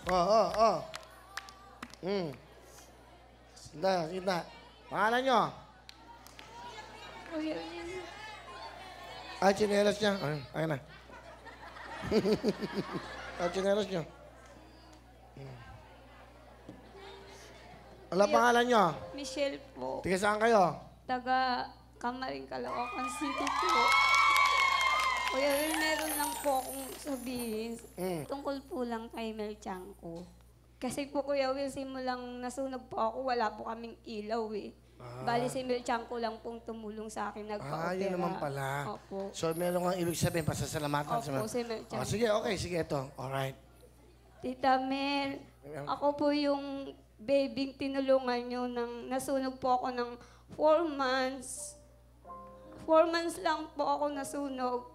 Oo. Sinta. Pangalan nyo? Kuya Will. Ay, chinelas niya. Ay na. Ay, chinelas niyo. Wala pangalan nyo? Michelle po. Tiga saan kayo? Taga Kamaring Caloocan City po. Kuya Will, meron lang po akong sabihin. Tungkol po lang kay Mel Chanco. Kasi po Kuya Will, simulang nasunog po ako, wala po kaming ilaw eh. Bali si Mel Chanco lang pong tumulong sa akin, nagpa-opera. Yun naman pala. Opo. So, meron kang ibig sabihin, pasasalamatan sa Opo, si Mel Chanco. Sige, ito. Alright. Tita Mel, ako po yung babyng tinulungan nyo nang nasunog po ako ng 4 months. 4 months lang po ako nasunog.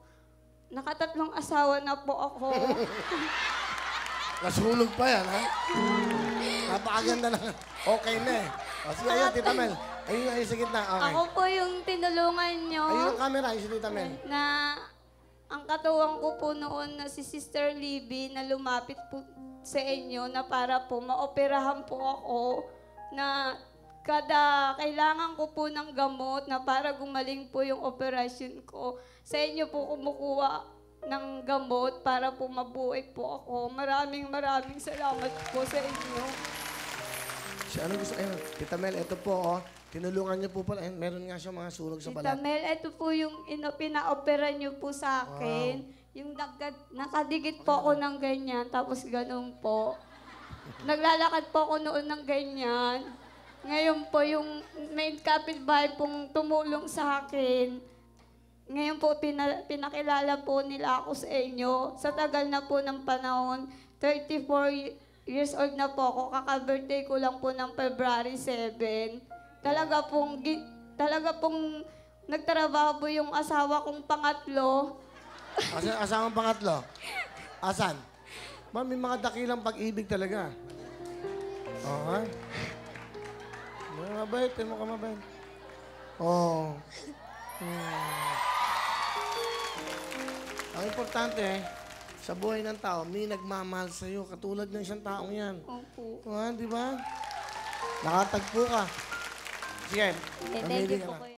Nakatatlong asawa na po ako. Nasunog pa yan, ha? Napakaganda na. Okay na eh. Sige, ayun, Tita Mel. Ayun, sa gitna. Okay. Ako po yung tinulungan nyo. Ayun ang camera, ayun si Tita Mel. Na ang katuwang ko po noon na si Sister Libby na lumapit po sa inyo na para po maoperahan po ako na kada kailangan ko po ng gamot na para gumaling po yung operasyon ko. Sa inyo po kumukuha ng gamot para po mabuhay po ako. Maraming salamat po sa inyo. Ano gusto? Ayun, Tita Mel, ito po, tinulungan niyo po pala. Ayun, meron nga siya mga sunog sa Tita balat. Mel, ito po yung pina-opera niyo po sa akin. Yung nakadikit po ako ng ganyan, tapos ganun po. Naglalakad po ako noon ng ganyan. Ngayon po, yung main kapitbahay pong tumulong sa akin. Ngayon po, pinakilala po nila ako sa inyo. Sa tagal na po ng panahon, 34 years old na po ako. Kaka-birthday ko lang po ng February 7. Talaga pong nagtrabaho po yung asawa kong pangatlo. Asang pangatlo? Asan? Ma'am, may mga dakilang pag-ibig talaga. Oo, ha? Mabait, mo ka mabait. Oo. Ang importante, sa buhay ng tao, may nagmamahal sa'yo, katulad ng isang taong yan. Opo. Di ba? Nakatagpo ka. Sige, Thank mamili you ka po na. kayo.